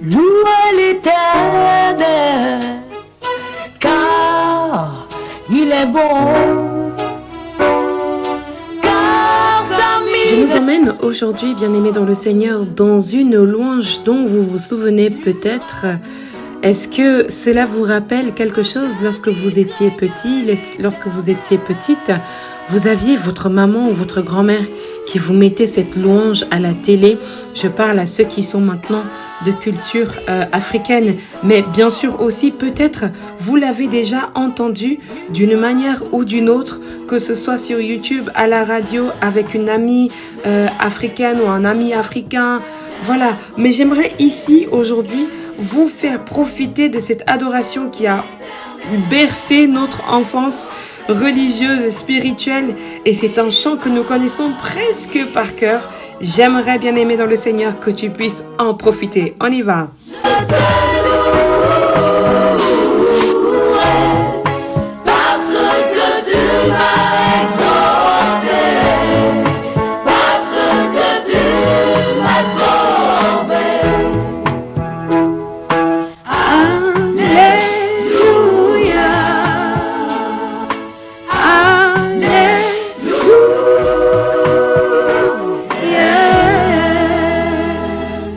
louez l'Éternel, car il est bon. Je nous emmène aujourd'hui, bien-aimés dans le Seigneur, dans une louange dont vous vous souvenez peut-être. Est-ce que cela vous rappelle quelque chose lorsque vous étiez petit, lorsque vous étiez petite? Vous aviez votre maman ou votre grand-mère qui vous mettait cette louange à la télé. Je parle à ceux qui sont maintenant de culture africaine, mais bien sûr aussi peut-être vous l'avez déjà entendu d'une manière ou d'une autre, que ce soit sur YouTube, à la radio, avec une amie africaine ou un ami africain. Voilà, mais j'aimerais ici aujourd'hui vous faire profiter de cette adoration qui a bercé notre enfance religieuse et spirituelle, et c'est un chant que nous connaissons presque par cœur. J'aimerais, bien aimer dans le Seigneur, que tu puisses en profiter. On y va.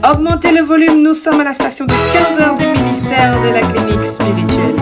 Augmentez le volume, nous sommes à la station de 15 heures du ministère de la clinique spirituelle.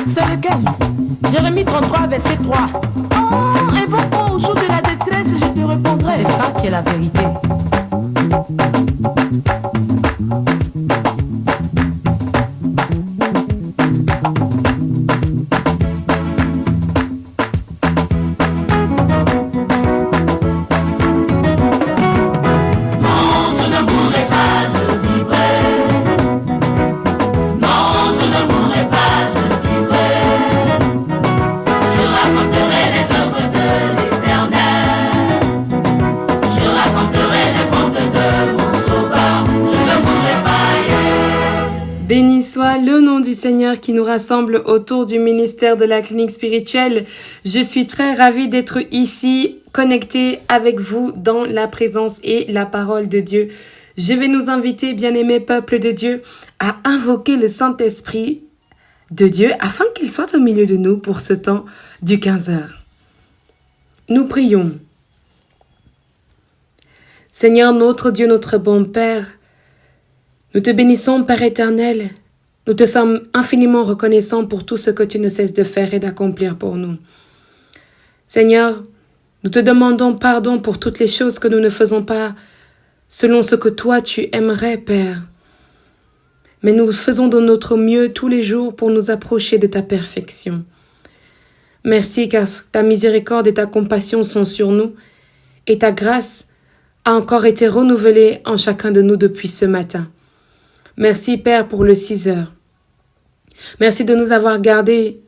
C'est lequel? Jérémie 33, verset 3. Oh, invoque-moi au jour de la détresse et je te répondrai. C'est ça qui est la vérité. Non, je ne mourrai pas, je soit le nom du Seigneur qui nous rassemble autour du ministère de la clinique spirituelle. Je suis très ravie d'être ici, connectée avec vous dans la présence et la parole de Dieu. Je vais nous inviter, bien-aimés peuple de Dieu, à invoquer le Saint-Esprit de Dieu afin qu'il soit au milieu de nous pour ce temps du 15h. Nous prions. Seigneur notre Dieu, notre bon Père, nous te bénissons, Père éternel. Nous te sommes infiniment reconnaissants pour tout ce que tu ne cesses de faire et d'accomplir pour nous. Seigneur, nous te demandons pardon pour toutes les choses que nous ne faisons pas selon ce que toi tu aimerais, Père. Mais nous faisons de notre mieux tous les jours pour nous approcher de ta perfection. Merci car ta miséricorde et ta compassion sont sur nous et ta grâce a encore été renouvelée en chacun de nous depuis ce matin. Merci Père pour le 6h. Merci de nous avoir gardés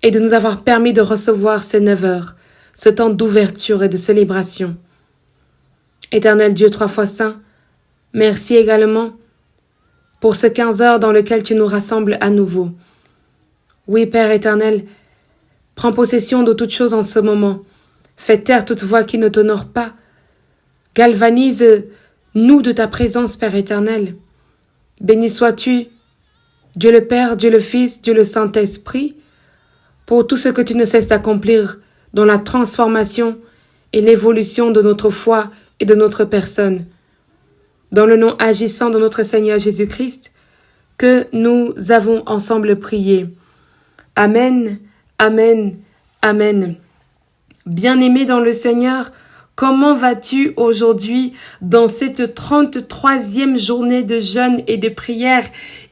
et de nous avoir permis de recevoir ces 9h, ce temps d'ouverture et de célébration. Éternel Dieu 3 fois saint, merci également pour ce 15h dans lequel tu nous rassembles à nouveau. Oui Père éternel, prends possession de toutes choses en ce moment. Fais taire toute voix qui ne t'honore pas. Galvanise-nous de ta présence Père éternel. Béni sois-tu, Dieu le Père, Dieu le Fils, Dieu le Saint-Esprit, pour tout ce que tu ne cesses d'accomplir dans la transformation et l'évolution de notre foi et de notre personne. Dans le nom agissant de notre Seigneur Jésus-Christ, que nous avons ensemble prié. Amen, Amen, Amen. Bien-aimé dans le Seigneur, comment vas-tu aujourd'hui dans cette 33e journée de jeûne et de prière?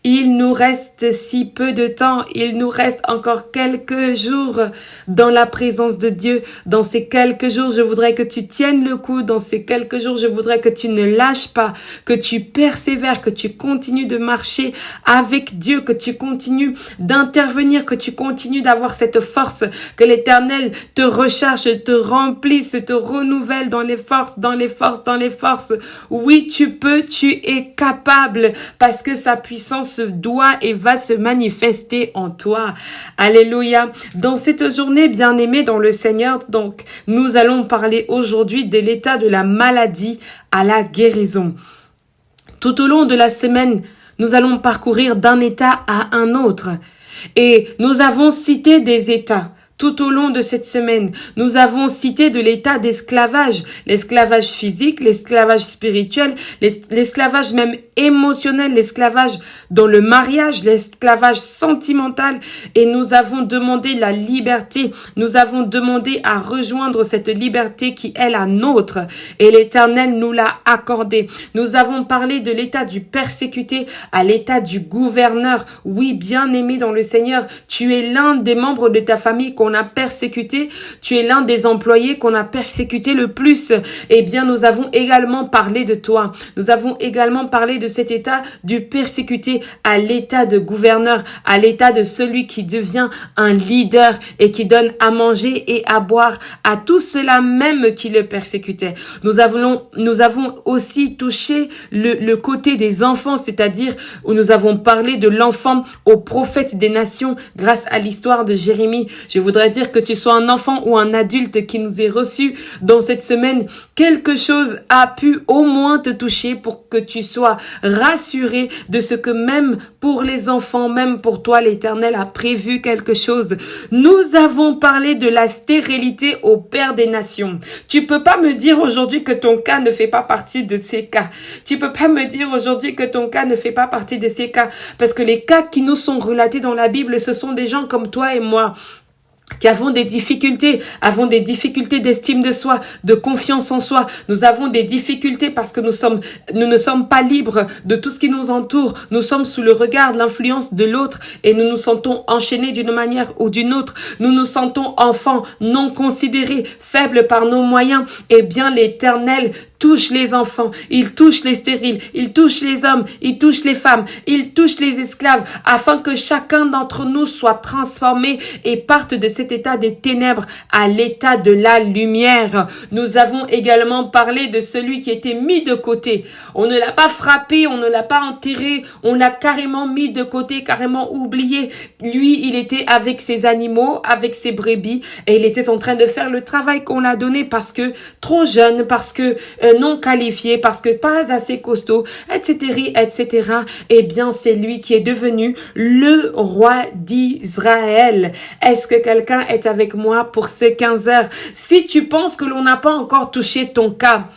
Il nous reste si peu de temps, il nous reste encore quelques jours dans la présence de Dieu. Dans ces quelques jours, je voudrais que tu tiennes le coup. Dans ces quelques jours, je voudrais que tu ne lâches pas, que tu persévères, que tu continues de marcher avec Dieu, que tu continues d'intervenir, que tu continues d'avoir cette force, que l'Éternel te recharge, te remplisse, te renouvelle dans les forces, dans les forces, dans les forces. Oui, tu peux, tu es capable parce que sa puissance doit et va se manifester en toi. Alléluia. Dans cette journée, bien-aimée dans le Seigneur, donc, nous allons parler aujourd'hui de l'état de la maladie à la guérison. Tout au long de la semaine, nous allons parcourir d'un état à un autre. Et nous avons cité des états. Tout au long de cette semaine, nous avons cité de l'état d'esclavage, l'esclavage physique, l'esclavage spirituel, l'esclavage même émotionnel, l'esclavage dans le mariage, l'esclavage sentimental, et nous avons demandé la liberté, nous avons demandé à rejoindre cette liberté qui est la nôtre, et l'Éternel nous l'a accordée. Nous avons parlé de l'état du persécuté à l'état du gouverneur. Oui, bien-aimé dans le Seigneur, tu es l'un des membres de ta famille qu'on a persécuté, tu es l'un des employés qu'on a persécuté le plus. Eh bien, nous avons également parlé de toi. Nous avons également parlé de cet état du persécuté à l'état de gouverneur, à l'état de celui qui devient un leader et qui donne à manger et à boire à tous ceux-là même qui le persécutaient. Nous avons aussi touché le côté des enfants, c'est-à-dire où nous avons parlé de l'enfant au prophète des nations grâce à l'histoire de Jérémie. Je voudrais dire que tu sois un enfant ou un adulte qui nous ait reçu dans cette semaine, quelque chose a pu au moins te toucher pour que tu sois rassuré de ce que même pour les enfants, même pour toi, l'Éternel a prévu quelque chose. Nous avons parlé de la stérilité au Père des nations. Tu peux pas me dire aujourd'hui que ton cas ne fait pas partie de ces cas. Tu peux pas me dire aujourd'hui que ton cas ne fait pas partie de ces cas, parce que les cas qui nous sont relatés dans la Bible, ce sont des gens comme toi et moi, qui avons des difficultés d'estime de soi, de confiance en soi. Nous avons des difficultés parce que nous ne sommes pas libres de tout ce qui nous entoure. Nous sommes sous le regard, l'influence de l'autre et nous nous sentons enchaînés d'une manière ou d'une autre. Nous nous sentons enfants, non considérés, faibles par nos moyens. Eh bien, l'Éternel touche les enfants, il touche les stériles, il touche les hommes, il touche les femmes, il touche les esclaves, afin que chacun d'entre nous soit transformé et parte de cet état des ténèbres à l'état de la lumière. Nous avons également parlé de celui qui était mis de côté. On ne l'a pas frappé, on ne l'a pas enterré, on l'a carrément mis de côté, carrément oublié. Lui, il était avec ses animaux, avec ses brebis, et il était en train de faire le travail qu'on l'a donné parce que trop jeune, parce que non qualifié, parce que pas assez costaud, etc., etc. Eh bien, c'est lui qui est devenu le roi d'Israël. Est-ce que quelqu'un est avec moi pour ces 15 heures? Si tu penses que l'on n'a pas encore touché ton cas,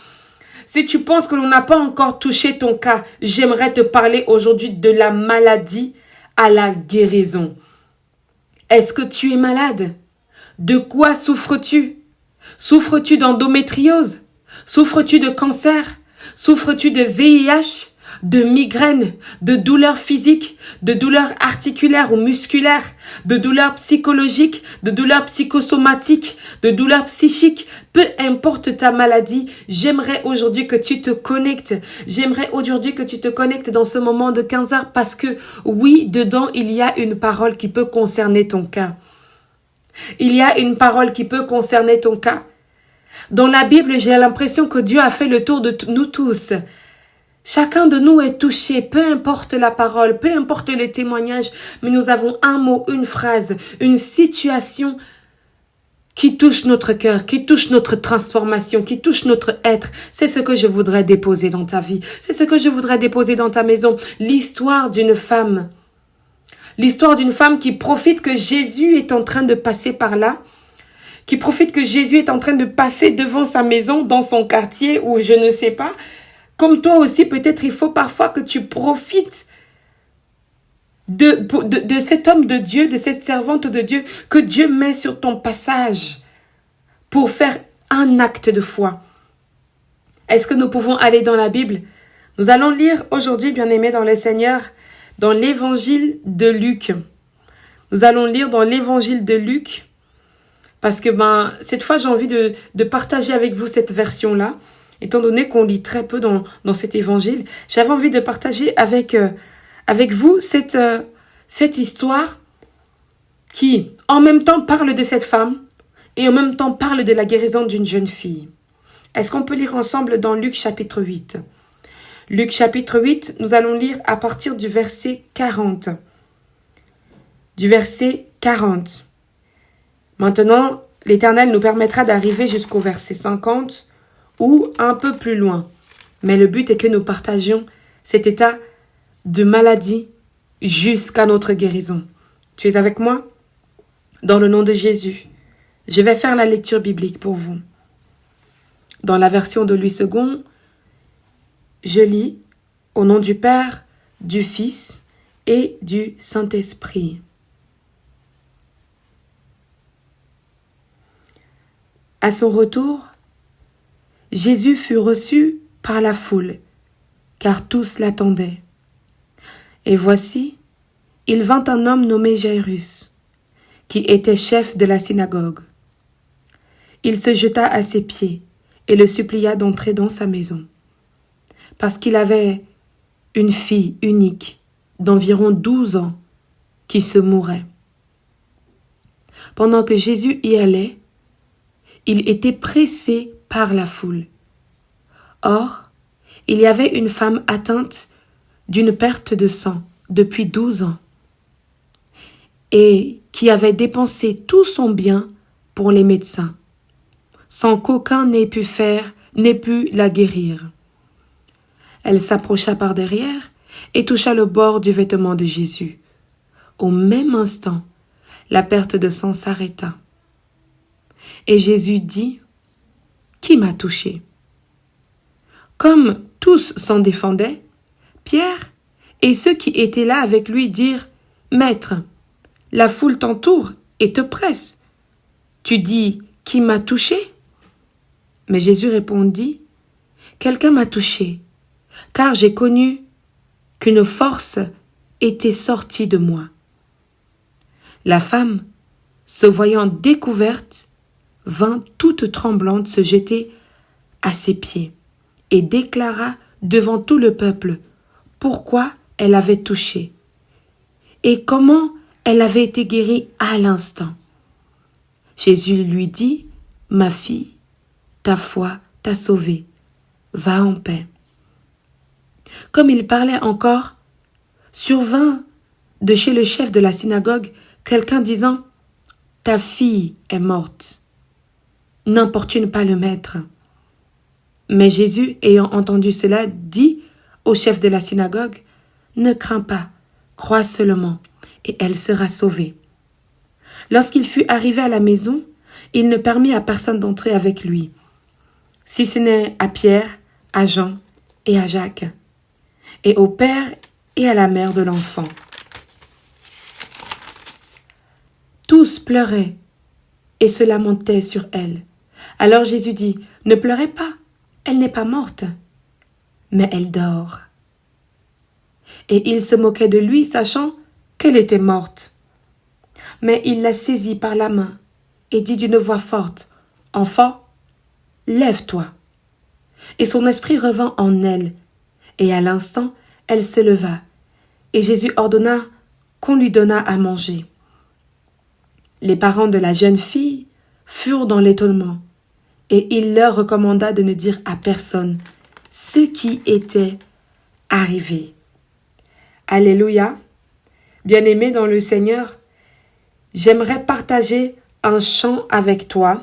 si tu penses que l'on n'a pas encore touché ton cas, j'aimerais te parler aujourd'hui de la maladie à la guérison. Est-ce que tu es malade? De quoi souffres-tu? Souffres-tu d'endométriose? Souffres-tu de cancer? Souffres-tu de VIH? De migraines, de douleurs physiques, de douleurs articulaires ou musculaires, de douleurs psychologiques, de douleurs psychosomatiques, de douleurs psychiques, peu importe ta maladie, j'aimerais aujourd'hui que tu te connectes. J'aimerais aujourd'hui que tu te connectes dans ce moment de 15 heures parce que oui, dedans, il y a une parole qui peut concerner ton cas. Il y a une parole qui peut concerner ton cas. Dans la Bible, j'ai l'impression que Dieu a fait le tour de nous tous. Chacun de nous est touché, peu importe la parole, peu importe les témoignages, mais nous avons un mot, une phrase, une situation qui touche notre cœur, qui touche notre transformation, qui touche notre être. C'est ce que je voudrais déposer dans ta vie. C'est ce que je voudrais déposer dans ta maison. L'histoire d'une femme. L'histoire d'une femme qui profite que Jésus est en train de passer par là, qui profite que Jésus est en train de passer devant sa maison, dans son quartier ou je ne sais pas. Comme toi aussi, peut-être il faut parfois que tu profites de cet homme de Dieu, de cette servante de Dieu que Dieu met sur ton passage pour faire un acte de foi. Est-ce que nous pouvons aller dans la Bible? Nous allons lire aujourd'hui, bien-aimés dans le Seigneur, dans l'évangile de Luc. Nous allons lire dans l'évangile de Luc parce que cette fois j'ai envie de partager avec vous cette version-là. Étant donné qu'on lit très peu dans cet évangile, j'avais envie de partager avec vous cette histoire qui, en même temps, parle de cette femme et en même temps parle de la guérison d'une jeune fille. Est-ce qu'on peut lire ensemble dans Luc chapitre 8? Luc chapitre 8, nous allons lire à partir du verset 40. Du verset 40. Maintenant, l'Éternel nous permettra d'arriver jusqu'au verset 50 ou un peu plus loin. Mais le but est que nous partagions cet état de maladie jusqu'à notre guérison. Tu es avec moi? Dans le nom de Jésus, je vais faire la lecture biblique pour vous. Dans la version de Louis II, je lis au nom du Père, du Fils et du Saint-Esprit. À son retour, Jésus fut reçu par la foule, car tous l'attendaient. Et voici, il vint un homme nommé Jairus, qui était chef de la synagogue. Il se jeta à ses pieds et le supplia d'entrer dans sa maison, parce qu'il avait une fille unique d'environ 12 ans qui se mourait. Pendant que Jésus y allait, il était pressé par la foule. Or, il y avait une femme atteinte d'une perte de sang depuis 12 ans et qui avait dépensé tout son bien pour les médecins, sans qu'aucun n'ait pu la guérir. Elle s'approcha par derrière et toucha le bord du vêtement de Jésus. Au même instant, la perte de sang s'arrêta. Et Jésus dit, « Qui m'a touché ?» Comme tous s'en défendaient, Pierre et ceux qui étaient là avec lui dirent, « Maître, la foule t'entoure et te presse. Tu dis, « Qui m'a touché ?» Mais Jésus répondit, « Quelqu'un m'a touché, car j'ai connu qu'une force était sortie de moi. » La femme, se voyant découverte, vint toute tremblante se jeter à ses pieds et déclara devant tout le peuple pourquoi elle avait touché et comment elle avait été guérie à l'instant. Jésus lui dit, « Ma fille, ta foi t'a sauvée, va en paix. » Comme il parlait encore, survint de chez le chef de la synagogue quelqu'un disant, « Ta fille est morte, n'importune pas le maître. » Mais Jésus, ayant entendu cela, dit au chef de la synagogue, « Ne crains pas, crois seulement, et elle sera sauvée. » Lorsqu'il fut arrivé à la maison, il ne permit à personne d'entrer avec lui, si ce n'est à Pierre, à Jean et à Jacques, et au père et à la mère de l'enfant. Tous pleuraient et se lamentaient sur elle. Alors Jésus dit, « Ne pleurez pas, elle n'est pas morte, mais elle dort. » Et il se moquait de lui, sachant qu'elle était morte. Mais il la saisit par la main et dit d'une voix forte, « Enfant, lève-toi. » Et son esprit revint en elle, et à l'instant, elle se leva, et Jésus ordonna qu'on lui donnât à manger. Les parents de la jeune fille furent dans l'étonnement, et il leur recommanda de ne dire à personne ce qui était arrivé. Alléluia. Bien-aimé dans le Seigneur, j'aimerais partager un chant avec toi,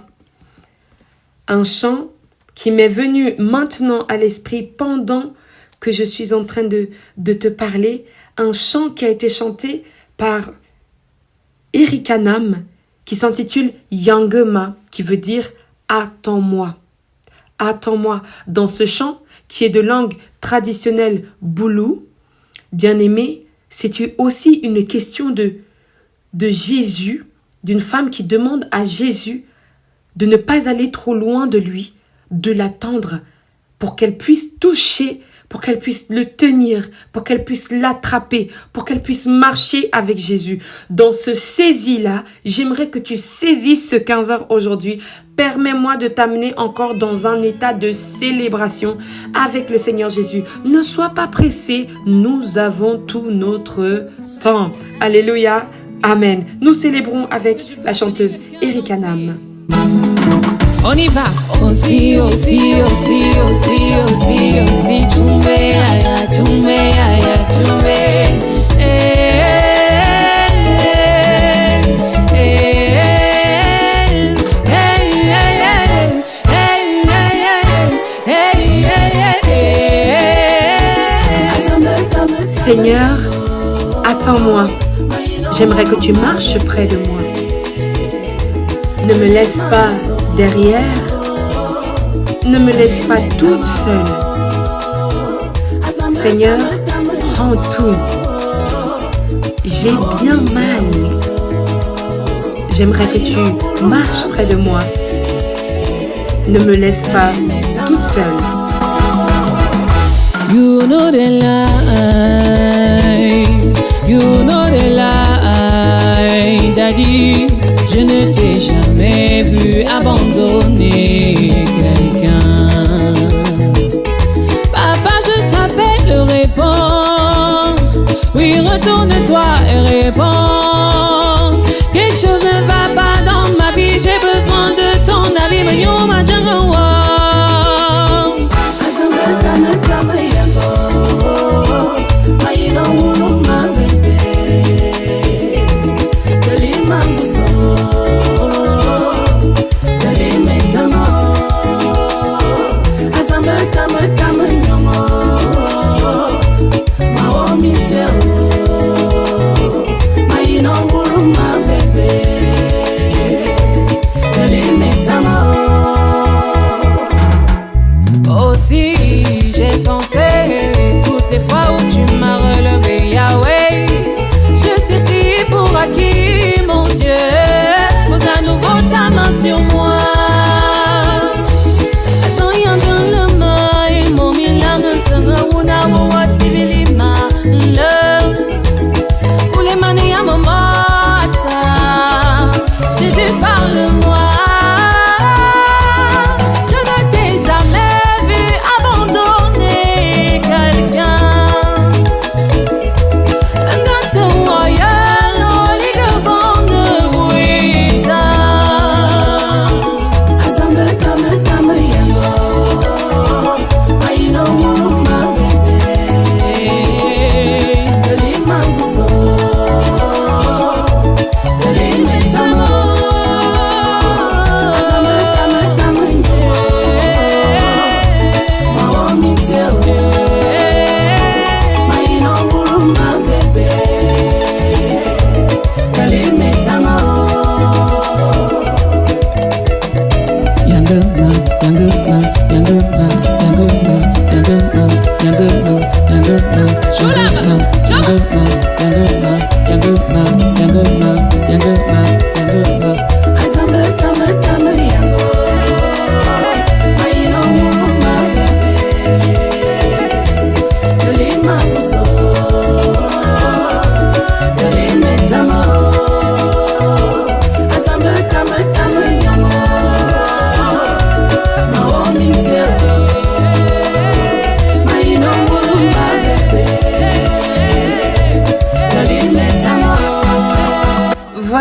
un chant qui m'est venu maintenant à l'esprit pendant que je suis en train de te parler, un chant qui a été chanté par Eric Anam, qui s'intitule Yangema, qui veut dire « Attends-moi ». Attends-moi. Dans ce chant, qui est de langue traditionnelle boulou, bien-aimé, c'est aussi une question de Jésus, d'une femme qui demande à Jésus de ne pas aller trop loin de lui, de l'attendre pour qu'elle puisse toucher, pour qu'elle puisse le tenir, pour qu'elle puisse l'attraper, pour qu'elle puisse marcher avec Jésus. Dans ce saisis-là, j'aimerais que tu saisisses ce 15h aujourd'hui. Permets-moi de t'amener encore dans un état de célébration avec le Seigneur Jésus. Ne sois pas pressé, nous avons tout notre temps. Alléluia, Amen. Nous célébrons avec la chanteuse Eric Anam. On y va. Aussi, aussi, aussi, aussi, aussi, aussi, tumbe, aya, tumbe, aya, tumbe. Seigneur, attends-moi. J'aimerais que tu marches près de moi. Ne me laisse pas derrière. Ne me laisse pas toute seule. Seigneur, prends tout. J'ai bien mal. J'aimerais que tu marches près de moi. Ne me laisse pas toute seule. You know the lie, you know the lie, Daddy. Je ne t'ai jamais vu abandonner quelqu'un. Papa, je t'appelle, réponds. Oui, retourne-toi et réponds. Quelque chose ne va pas dans ma vie, j'ai besoin de ton avis. Mais you ma jungle war. Aussi, j'ai pensé toutes les fois où tu m'as relevé, Yahweh. Je t'ai pris pour acquis, mon Dieu. Pose à nouveau ta main sur moi. Soyons dans le main, mon milagre sera una watilima love. Pour les manies à mon mata, Jésus parle-moi. Je ne t'ai jamais vu abandonner.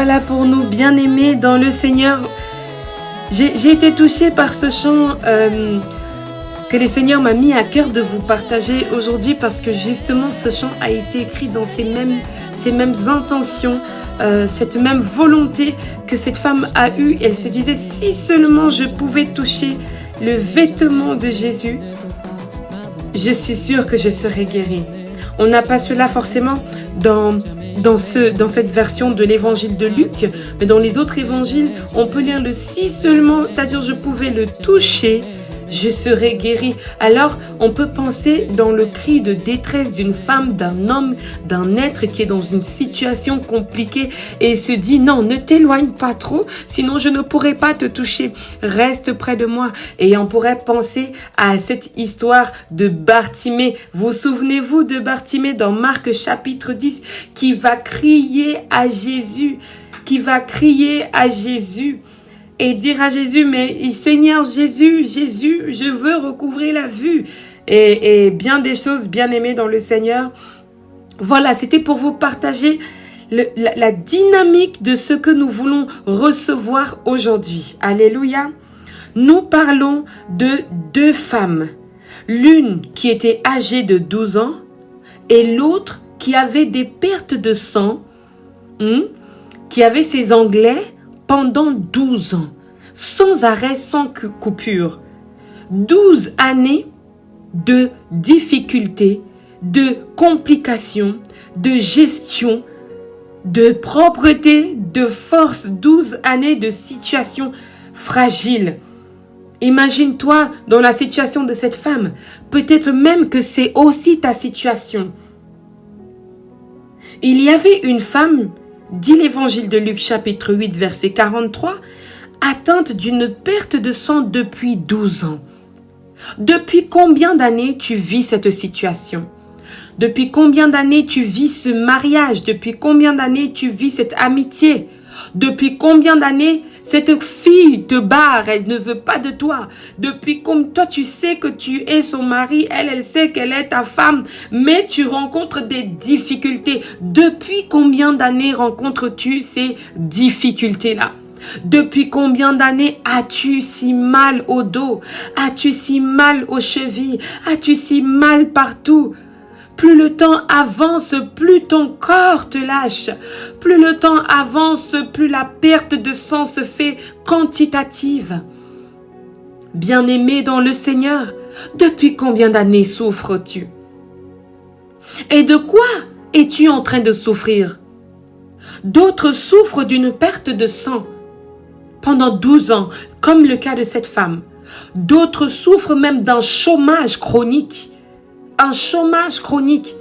Voilà pour nous, bien-aimés dans le Seigneur. J'ai été touchée par ce chant que le Seigneur m'a mis à cœur de vous partager aujourd'hui parce que justement ce chant a été écrit dans ces mêmes intentions, cette même volonté que cette femme a eue. Elle se disait, si seulement je pouvais toucher le vêtement de Jésus, je suis sûre que je serais guérie. On n'a pas cela forcément dans cette version de l'évangile de Luc, mais dans les autres évangiles, on peut lire le si seulement, c'est-à-dire je pouvais le toucher, je serai guéri. Alors, on peut penser dans le cri de détresse d'une femme, d'un homme, d'un être qui est dans une situation compliquée et se dit non, ne t'éloigne pas trop, sinon je ne pourrai pas te toucher. Reste près de moi. Et on pourrait penser à cette histoire de Bartimée. Vous souvenez-vous de Bartimée dans Marc chapitre 10 qui va crier à Jésus, et dire à Jésus, mais Seigneur Jésus, je veux recouvrer la vue. Et bien des choses bien aimées dans le Seigneur. Voilà, c'était pour vous partager la dynamique de ce que nous voulons recevoir aujourd'hui. Alléluia. Nous parlons de deux femmes. L'une qui était âgée de 12 ans et l'autre qui avait des pertes de sang, qui avait ses onglets pendant 12 ans, sans arrêt, sans coupure. 12 années de difficultés, de complications, de gestion, de propreté, de force. 12 années de situation fragile. Imagine-toi dans la situation de cette femme. Peut-être même que c'est aussi ta situation. Il y avait une femme, dit l'évangile de Luc chapitre 8 verset 43, atteinte d'une perte de sang depuis 12 ans. Depuis combien d'années tu vis cette situation? Depuis combien d'années tu vis ce mariage? Depuis combien d'années tu vis cette amitié? Depuis combien d'années cette fille te barre, elle ne veut pas de toi? Depuis comme toi tu sais que tu es son mari, elle sait qu'elle est ta femme, mais tu rencontres des difficultés. Depuis combien d'années rencontres-tu ces difficultés-là? Depuis combien d'années as-tu si mal au dos? As-tu si mal aux chevilles? As-tu si mal partout? Plus le temps avance, plus ton corps te lâche. Plus le temps avance, plus la perte de sang se fait quantitative. Bien-aimé dans le Seigneur, depuis combien d'années souffres-tu? Et de quoi es-tu en train de souffrir? D'autres souffrent d'une perte de sang pendant 12 ans, comme le cas de cette femme. D'autres souffrent même d'un chômage chronique. Un chômage chronique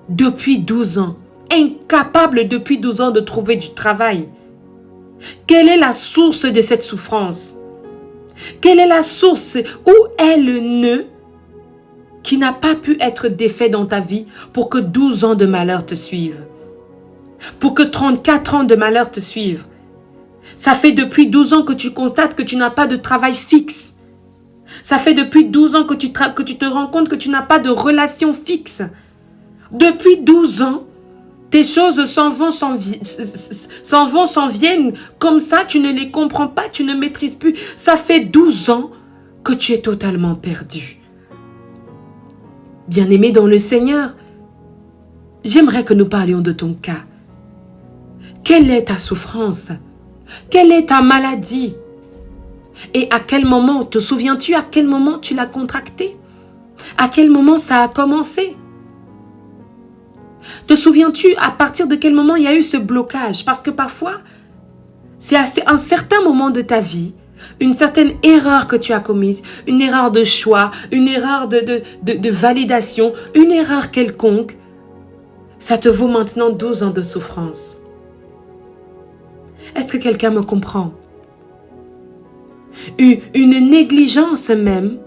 depuis 12 ans. Incapable depuis 12 ans de trouver du travail. Quelle est la source de cette souffrance? Quelle est la source? Où est le nœud qui n'a pas pu être défait dans ta vie pour que 12 ans de malheur te suivent? Pour que 34 ans de malheur te suivent? Ça fait depuis 12 ans que tu constates que tu n'as pas de travail fixe. Ça fait depuis 12 ans que tu te rends compte que tu n'as pas de relation fixe. Depuis 12 ans, tes choses s'en viennent. Comme ça, tu ne les comprends pas, tu ne maîtrises plus. Ça fait 12 ans que tu es totalement perdu. Bien-aimé dans le Seigneur, j'aimerais que nous parlions de ton cas. Quelle est ta souffrance? Quelle est ta maladie? Et à quel moment, te souviens-tu à quel moment tu l'as contracté? À quel moment ça a commencé? Te souviens-tu à partir de quel moment il y a eu ce blocage? Parce que parfois, c'est à un certain moment de ta vie, une certaine erreur que tu as commise, une erreur de choix, une erreur de validation, une erreur quelconque, ça te vaut maintenant 12 ans de souffrance. Est-ce que quelqu'un me comprend? Une négligence même,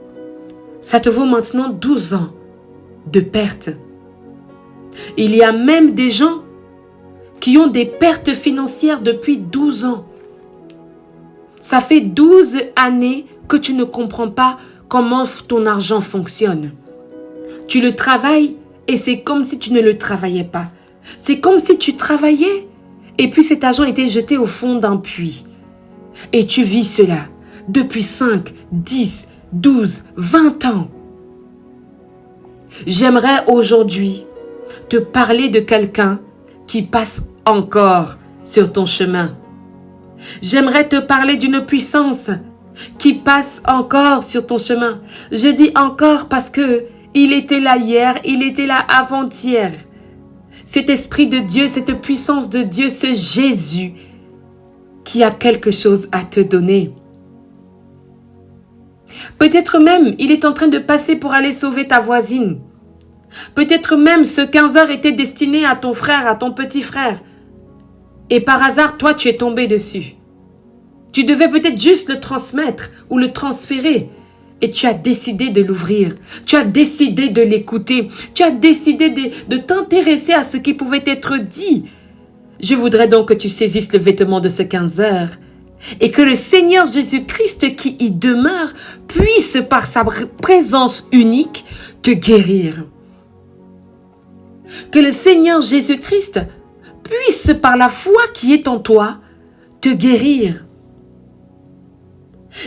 ça te vaut maintenant 12 ans de perte. Il y a même des gens qui ont des pertes financières depuis 12 ans. Ça fait 12 années que tu ne comprends pas comment ton argent fonctionne. Tu le travailles et c'est comme si tu ne le travaillais pas. C'est comme si tu travaillais Et puis cet argent était jeté au fond d'un puits. Et tu vis cela depuis 5, 10, 12, 20 ans. J'aimerais aujourd'hui te parler de quelqu'un qui passe encore sur ton chemin. J'aimerais te parler d'une puissance qui passe encore sur ton chemin. Je dis encore parce que il était là hier, il était là avant-hier. Cet esprit de Dieu, cette puissance de Dieu, ce Jésus qui a quelque chose à te donner. Peut-être même, il est en train de passer pour aller sauver ta voisine. Peut-être même ce 15 heures était destiné à ton frère, à ton petit frère. Et par hasard, toi, tu es tombé dessus. Tu devais peut-être juste le transmettre ou le transférer. Et tu as décidé de l'ouvrir. Tu as décidé de l'écouter. Tu as décidé de t'intéresser à ce qui pouvait être dit. Je voudrais donc que tu saisisses le vêtement de ce 15 heures. Et que le Seigneur Jésus-Christ qui y demeure puisse par sa présence unique te guérir. Que le Seigneur Jésus-Christ puisse par la foi qui est en toi te guérir.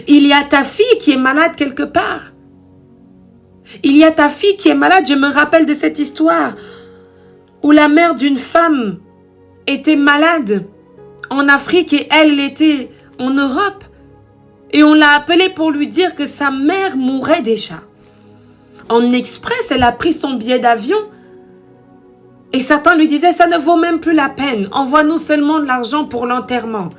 Il y a ta fille qui est malade quelque part. Il y a ta fille qui est malade. Je me rappelle de cette histoire où la mère d'une femme était malade en Afrique et elle était en Europe. Et on l'a appelée pour lui dire que sa mère mourait déjà. En express, elle a pris son billet d'avion. Et Satan lui disait, ça ne vaut même plus la peine. Envoie-nous seulement de l'argent pour l'enterrement.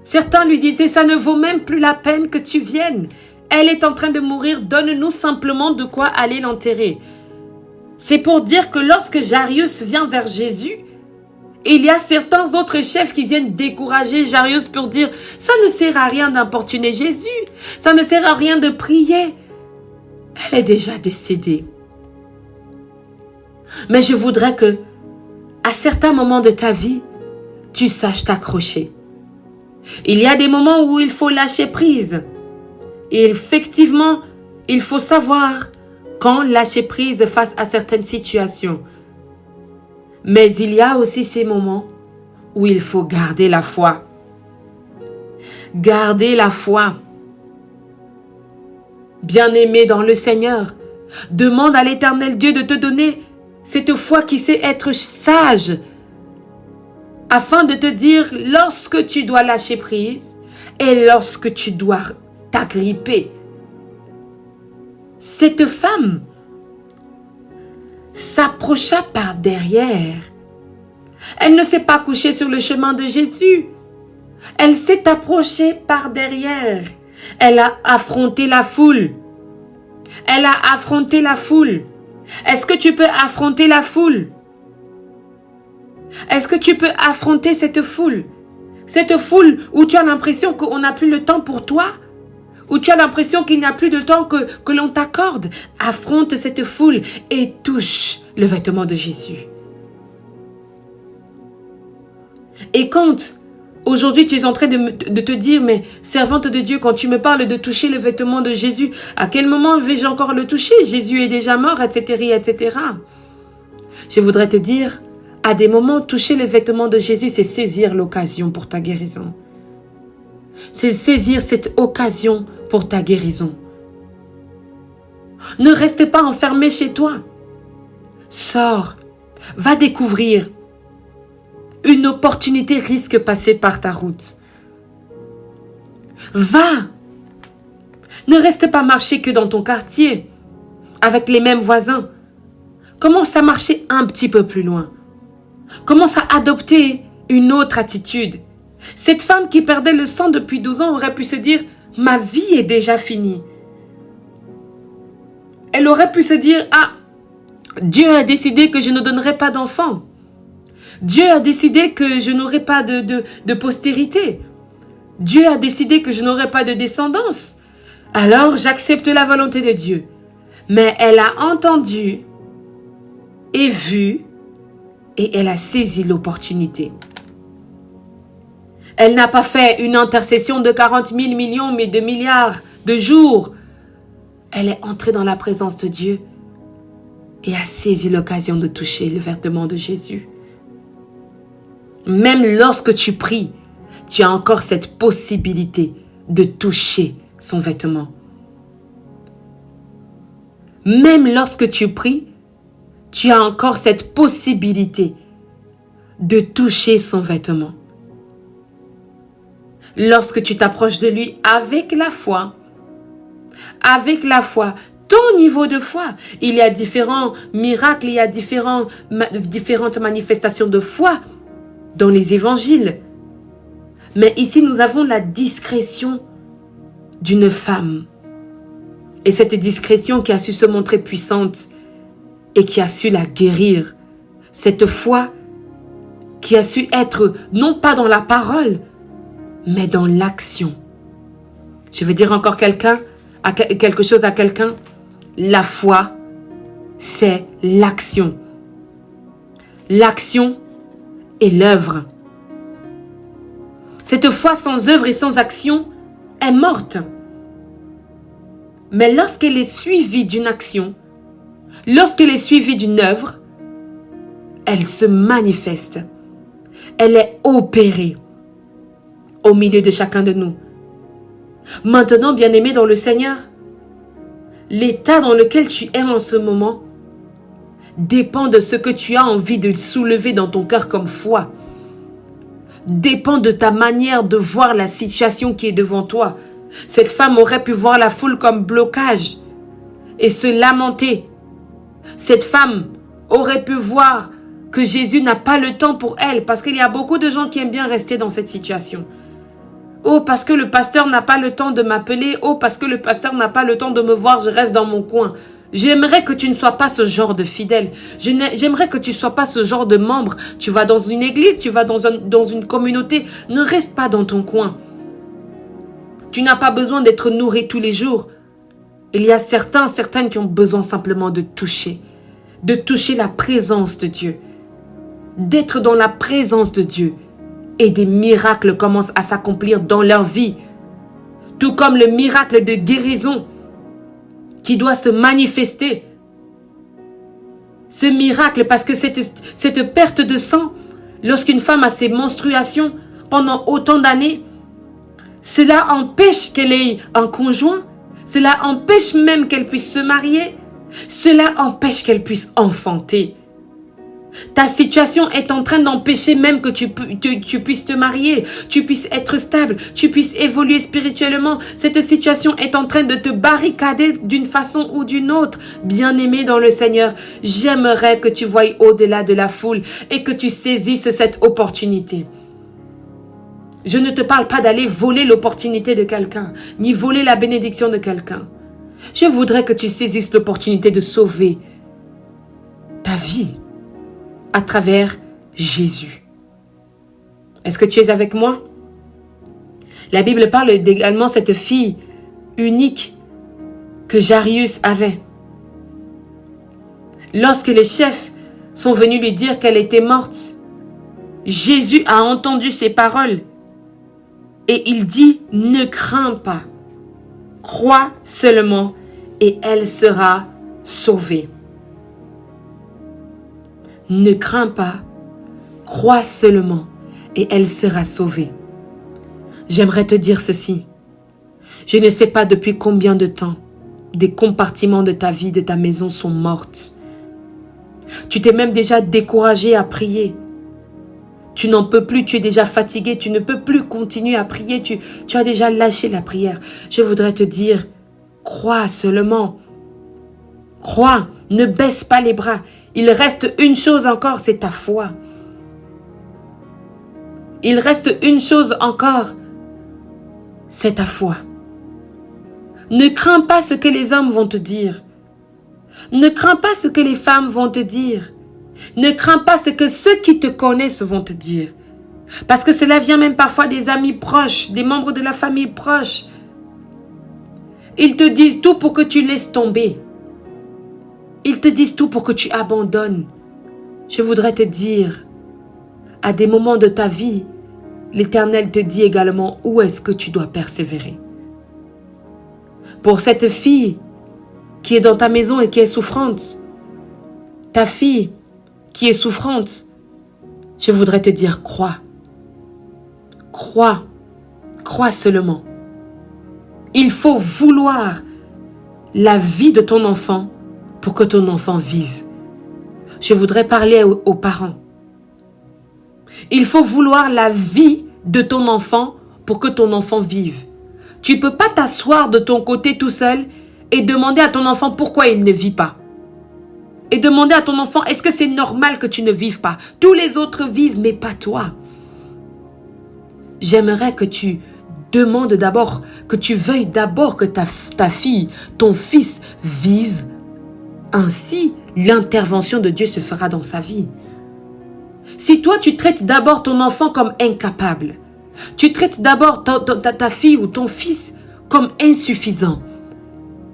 Certains lui disaient, ça ne vaut même plus la peine que tu viennes. Elle est en train de mourir, donne-nous simplement de quoi aller l'enterrer. C'est pour dire que lorsque Jairus vient vers Jésus, il y a certains autres chefs qui viennent décourager Jairus pour dire, ça ne sert à rien d'importuner Jésus, ça ne sert à rien de prier. Elle est déjà décédée. Mais je voudrais que, à certains moments de ta vie, tu saches t'accrocher. Il y a des moments où il faut lâcher prise. Et effectivement, il faut savoir quand lâcher prise face à certaines situations. Mais il y a aussi ces moments où il faut garder la foi. Garder la foi. Bien-aimé dans le Seigneur, demande à l'Éternel Dieu de te donner cette foi qui sait être sage, afin de te dire lorsque tu dois lâcher prise et lorsque tu dois t'agripper. Cette femme s'approcha par derrière. Elle ne s'est pas couchée sur le chemin de Jésus. Elle s'est approchée par derrière. Elle a affronté la foule. Elle a affronté la foule. Est-ce que tu peux affronter la foule? Est-ce que tu peux affronter cette foule? Cette foule où tu as l'impression qu'on n'a plus le temps pour toi? Où tu as l'impression qu'il n'y a plus de temps que l'on t'accorde? Affronte cette foule et touche le vêtement de Jésus. Et quand aujourd'hui tu es en train de te dire, mais servante de Dieu, quand tu me parles de toucher le vêtement de Jésus, à quel moment vais-je encore le toucher? Jésus est déjà mort, etc., etc. Je voudrais te dire, à des moments, toucher le vêtement de Jésus, c'est saisir l'occasion pour ta guérison. C'est saisir cette occasion pour ta guérison. Ne reste pas enfermé chez toi. Sors, va découvrir. Une opportunité risque de passer par ta route. Va. Ne reste pas marcher que dans ton quartier, avec les mêmes voisins. Commence à marcher un petit peu plus loin. Commence à adopter une autre attitude. Cette femme qui perdait le sang depuis 12 ans aurait pu se dire, ma vie est déjà finie. Elle aurait pu se dire, ah, Dieu a décidé que je ne donnerai pas d'enfant. Dieu a décidé que je n'aurai pas de postérité. Dieu a décidé que je n'aurai pas de descendance. Alors, j'accepte la volonté de Dieu. Mais elle a entendu et vu et elle a saisi l'opportunité. Elle n'a pas fait une intercession de 40 000 millions, mais de milliards de jours. Elle est entrée dans la présence de Dieu et a saisi l'occasion de toucher le vêtement de Jésus. Même lorsque tu pries, tu as encore cette possibilité de toucher son vêtement. Même lorsque tu pries, tu as encore cette possibilité de toucher son vêtement. Lorsque tu t'approches de lui avec la foi, ton niveau de foi, il y a différents miracles, il y a différentes manifestations de foi dans les évangiles. Mais ici, nous avons la discrétion d'une femme. Et cette discrétion qui a su se montrer puissante et qui a su la guérir. Cette foi qui a su être non pas dans la parole, mais dans l'action. Je veux dire encore quelque chose à quelqu'un. La foi, c'est l'action. L'action est l'œuvre. Cette foi sans œuvre et sans action est morte. Mais lorsqu'elle est suivie d'une action, lorsqu'elle est suivie d'une œuvre, elle se manifeste. Elle est opérée au milieu de chacun de nous. Maintenant, bien-aimé dans le Seigneur, l'état dans lequel tu es en ce moment dépend de ce que tu as envie de soulever dans ton cœur comme foi. Dépend de ta manière de voir la situation qui est devant toi. Cette femme aurait pu voir la foule comme blocage et se lamenter. Cette femme aurait pu voir que Jésus n'a pas le temps pour elle, parce qu'il y a beaucoup de gens qui aiment bien rester dans cette situation. Oh, parce que le pasteur n'a pas le temps de m'appeler. Oh, parce que le pasteur n'a pas le temps de me voir, je reste dans mon coin. J'aimerais que tu ne sois pas ce genre de fidèle. J'aimerais que tu ne sois pas ce genre de membre. Tu vas dans une église, tu vas dans une communauté. Ne reste pas dans ton coin. Tu n'as pas besoin d'être nourri tous les jours. Il y a certaines qui ont besoin simplement de toucher la présence de Dieu, d'être dans la présence de Dieu. Et des miracles commencent à s'accomplir dans leur vie. Tout comme le miracle de guérison qui doit se manifester. Ce miracle, parce que cette perte de sang, lorsqu'une femme a ses menstruations pendant autant d'années, cela empêche qu'elle ait un conjoint. Cela empêche même qu'elle puisse se marier. Cela empêche qu'elle puisse enfanter. Ta situation est en train d'empêcher même que tu puisses te marier, tu puisses être stable, tu puisses évoluer spirituellement. Cette situation est en train de te barricader d'une façon ou d'une autre. Bien-aimé dans le Seigneur, j'aimerais que tu voies au-delà de la foule et que tu saisisses cette opportunité. Je ne te parle pas d'aller voler l'opportunité de quelqu'un, ni voler la bénédiction de quelqu'un. Je voudrais que tu saisisses l'opportunité de sauver ta vie à travers Jésus. Est-ce que tu es avec moi? La Bible parle également de cette fille unique que Jairus avait. Lorsque les chefs sont venus lui dire qu'elle était morte, Jésus a entendu ces paroles et il dit: ne crains pas, crois seulement et elle sera sauvée. Ne crains pas, crois seulement et elle sera sauvée. J'aimerais te dire ceci. Je ne sais pas depuis combien de temps des compartiments de ta vie, de ta maison sont mortes. Tu t'es même déjà découragé à prier. Tu n'en peux plus, tu es déjà fatigué, tu ne peux plus continuer à prier, tu as déjà lâché la prière. Je voudrais te dire, crois seulement. Crois, ne baisse pas les bras. Il reste une chose encore, c'est ta foi. Il reste une chose encore, c'est ta foi. Ne crains pas ce que les hommes vont te dire. Ne crains pas ce que les femmes vont te dire. Ne crains pas ce que ceux qui te connaissent vont te dire. Parce que cela vient même parfois des amis proches, des membres de la famille proche. Ils te disent tout pour que tu laisses tomber. Ils te disent tout pour que tu abandonnes. Je voudrais te dire, à des moments de ta vie, l'Éternel te dit également où est-ce que tu dois persévérer. Pour cette fille qui est dans ta maison et qui est souffrante, ta fille qui est souffrante, Je voudrais te dire, crois. Crois. Crois seulement. Il faut vouloir la vie de ton enfant pour que ton enfant vive. Je voudrais parler aux parents. Il faut vouloir la vie de ton enfant pour que ton enfant vive. Tu ne peux pas t'asseoir de ton côté tout seul et demander à ton enfant pourquoi il ne vit pas. Et demander à ton enfant, est-ce que c'est normal que tu ne vives pas? Tous les autres vivent, mais pas toi. J'aimerais que tu demandes d'abord, que tu veuilles d'abord que ta fille, ton fils vive. Ainsi, l'intervention de Dieu se fera dans sa vie. Si toi, tu traites d'abord ton enfant comme incapable, tu traites d'abord ta fille ou ton fils comme insuffisant,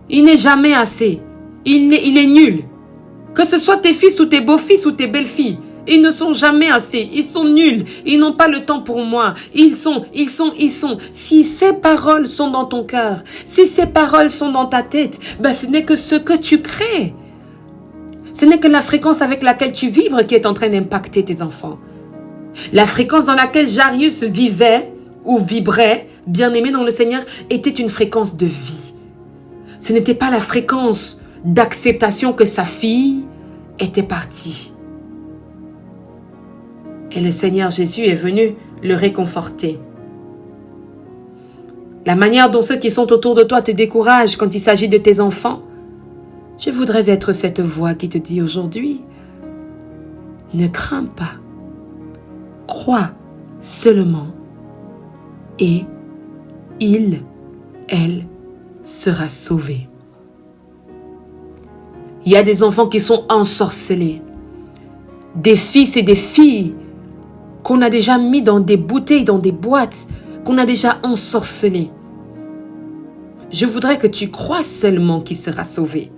il n'est jamais assez, il est nul. Que ce soit tes fils ou tes beaux-fils ou tes belles-filles, ils ne sont jamais assez, ils sont nuls, ils n'ont pas le temps pour moi, ils sont. Si ces paroles sont dans ton cœur, si ces paroles sont dans ta tête, ben ce n'est que ce que tu crées. Ce n'est que la fréquence avec laquelle tu vibres qui est en train d'impacter tes enfants. La fréquence dans laquelle Jarius vivait ou vibrait, bien-aimé dans le Seigneur, était une fréquence de vie. Ce n'était pas la fréquence d'acceptation que sa fille était partie. Et le Seigneur Jésus est venu le réconforter. La manière dont ceux qui sont autour de toi te découragent quand il s'agit de tes enfants, je voudrais être cette voix qui te dit aujourd'hui, ne crains pas, crois seulement et elle sera sauvée. Il y a des enfants qui sont ensorcelés, des fils et des filles qu'on a déjà mis dans des bouteilles, dans des boîtes, qu'on a déjà ensorcelés. Je voudrais que tu crois seulement qu'il sera sauvé.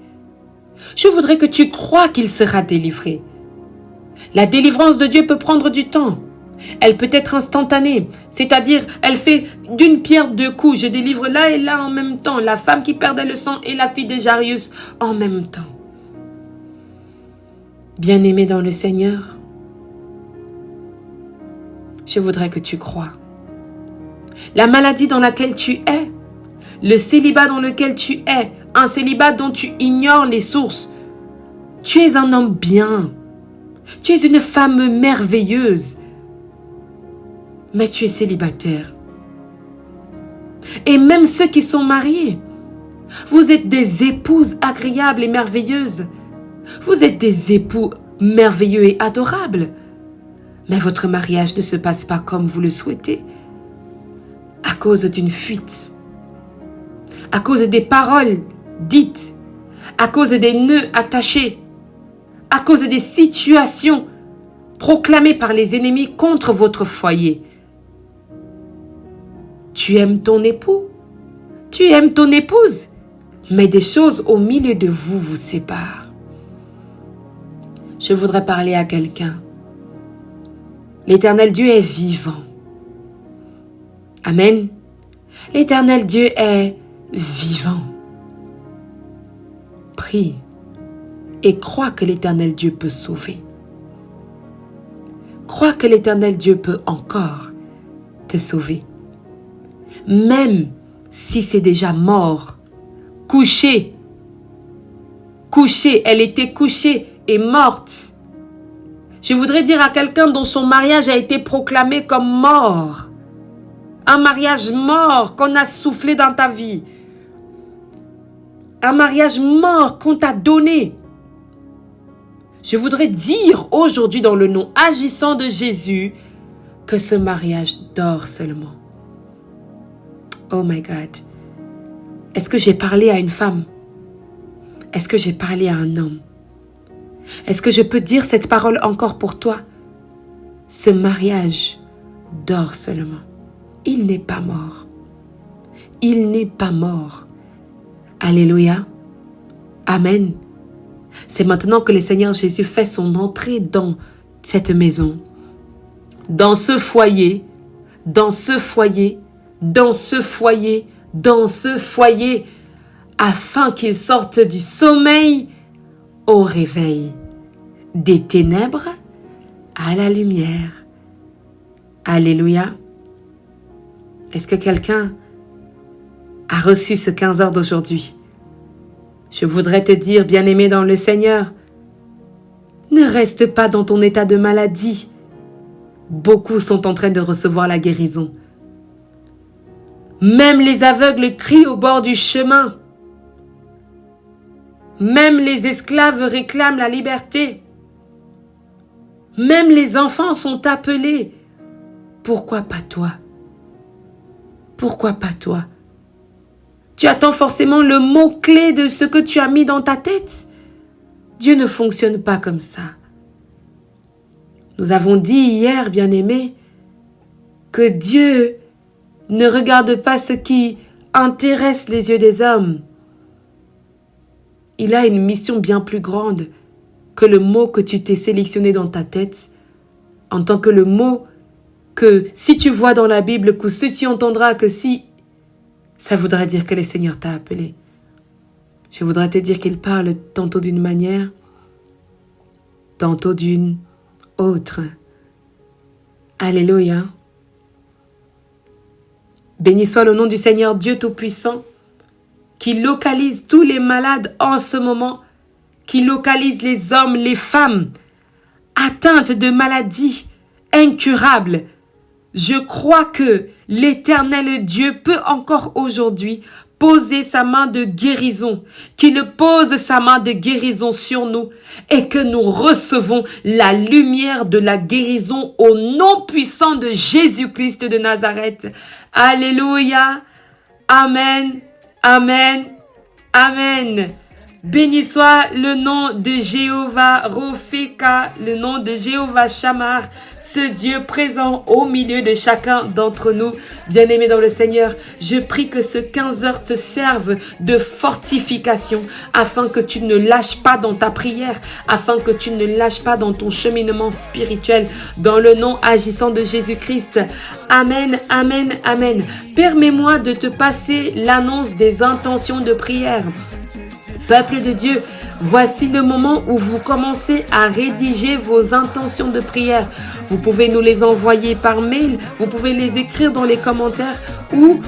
Je voudrais que tu crois qu'il sera délivré. La délivrance de Dieu peut prendre du temps. Elle peut être instantanée, c'est-à-dire elle fait d'une pierre deux coups. Je délivre là et là en même temps, la femme qui perdait le sang et la fille de Jarius en même temps. Bien-aimé dans le Seigneur, je voudrais que tu crois. La maladie dans laquelle tu es, le célibat dans lequel tu es, un célibat dont tu ignores les sources. Tu es un homme bien. Tu es une femme merveilleuse. Mais tu es célibataire. Et même ceux qui sont mariés, vous êtes des épouses agréables et merveilleuses. Vous êtes des époux merveilleux et adorables. Mais votre mariage ne se passe pas comme vous le souhaitez. À cause d'une fuite. À cause des paroles dites. À cause des nœuds attachés. À cause des situations proclamées par les ennemis contre votre foyer. Tu aimes ton époux. Tu aimes ton épouse. Mais des choses au milieu de vous vous séparent. Je voudrais parler à quelqu'un. L'Éternel Dieu est vivant. Amen. L'Éternel Dieu est vivant. Prie et crois que l'Éternel Dieu peut sauver. Crois que l'Éternel Dieu peut encore te sauver. Même si c'est déjà mort, couché, elle était couchée et morte. Je voudrais dire à quelqu'un dont son mariage a été proclamé comme mort. Un mariage mort qu'on a soufflé dans ta vie. Un mariage mort qu'on t'a donné. Je voudrais dire aujourd'hui dans le nom agissant de Jésus que ce mariage dort seulement. Oh my God. Est-ce que j'ai parlé à une femme? Est-ce que j'ai parlé à un homme? Est-ce que je peux dire cette parole encore pour toi? Ce mariage dort seulement. Il n'est pas mort. Il n'est pas mort. Alléluia. Amen. C'est maintenant que le Seigneur Jésus fait son entrée dans cette maison. Dans ce foyer. Dans ce foyer. Dans ce foyer. Dans ce foyer. Afin qu'il sorte du sommeil au réveil. Des ténèbres à la lumière. Alléluia. Est-ce que quelqu'un a reçu ce 15 heures d'aujourd'hui? Je voudrais te dire, bien-aimé dans le Seigneur, ne reste pas dans ton état de maladie. Beaucoup sont en train de recevoir la guérison. Même les aveugles crient au bord du chemin. Même les esclaves réclament la liberté. Même les enfants sont appelés. Pourquoi pas toi? Pourquoi pas toi? Tu attends forcément le mot-clé de ce que tu as mis dans ta tête. Dieu ne fonctionne pas comme ça. Nous avons dit hier, bien-aimés, que Dieu ne regarde pas ce qui intéresse les yeux des hommes. Il a une mission bien plus grande que le mot que tu t'es sélectionné dans ta tête, en tant que le mot que si tu vois dans la Bible, que si tu entendras, que si, ça voudra dire que le Seigneur t'a appelé. Je voudrais te dire qu'il parle tantôt d'une manière, tantôt d'une autre. Alléluia. Béni soit le nom du Seigneur Dieu Tout-Puissant, qui localise tous les malades en ce moment, qui localise les hommes, les femmes, atteintes de maladies incurables. Je crois que l'Éternel Dieu peut encore aujourd'hui poser sa main de guérison, qu'il pose sa main de guérison sur nous et que nous recevons la lumière de la guérison au nom puissant de Jésus-Christ de Nazareth. Alléluia. Amen. Amen. Amen. Béni soit le nom de Jéhovah Ropheka, le nom de Jéhovah Shammar, ce Dieu présent au milieu de chacun d'entre nous. Bien-aimés dans le Seigneur, je prie que ce 15 heures te serve de fortification afin que tu ne lâches pas dans ta prière, afin que tu ne lâches pas dans ton cheminement spirituel, dans le nom agissant de Jésus-Christ. Amen, amen, amen. Permets-moi de te passer l'annonce des intentions de prière. Peuple de Dieu, voici le moment où vous commencez à rédiger vos intentions de prière. Vous pouvez nous les envoyer par mail, vous pouvez les écrire dans les commentaires ou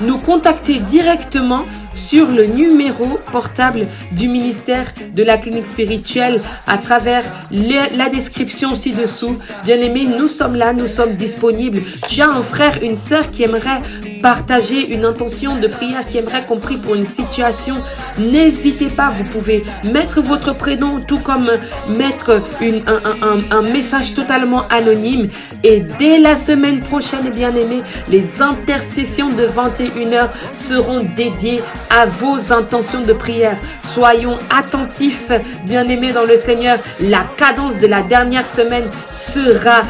nous contacter directement sur le numéro portable du ministère de la clinique spirituelle à travers la description ci-dessous. Bien-aimés, nous sommes là, nous sommes disponibles. Tu as un frère, une sœur qui aimerait partager une intention de prière, qui aimerait qu'on prie pour une situation. N'hésitez pas, vous pouvez mettre votre prénom tout comme mettre un message totalement anonyme. Et dès la semaine prochaine, bien-aimés, les intercessions de 21h seront dédiées à vos intentions de prière. Soyons attentifs, bien-aimés dans le Seigneur. La cadence de la dernière semaine sera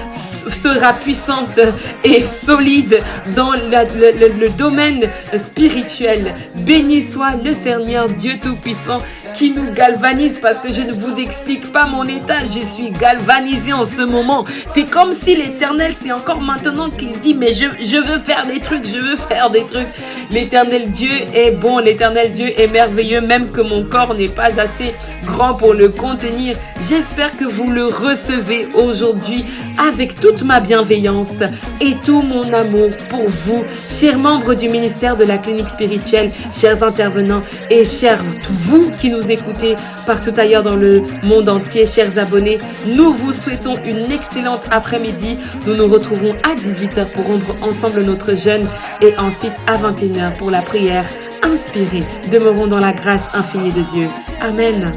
puissante et solide dans le domaine spirituel. Béni soit le Seigneur Dieu Tout-Puissant qui nous galvanise, parce que je ne vous explique pas mon état, je suis galvanisé en ce moment. C'est comme si l'Éternel, c'est encore maintenant qu'il dit, mais je veux faire des trucs, je veux faire des trucs. L'Éternel Dieu est bon, l'Éternel Dieu est merveilleux, même que mon corps n'est pas assez grand pour le contenir. J'espère que vous le recevez aujourd'hui avec toute ma bienveillance et tout mon amour pour vous, chers membres du ministère de la clinique spirituelle, chers intervenants et chers vous qui nous écoutez partout ailleurs dans le monde entier, chers abonnés. Nous vous souhaitons une excellente après-midi. Nous nous retrouvons à 18h pour rendre ensemble notre jeûne et ensuite à 21h pour la prière inspirée. Demeurons dans la grâce infinie de Dieu. Amen.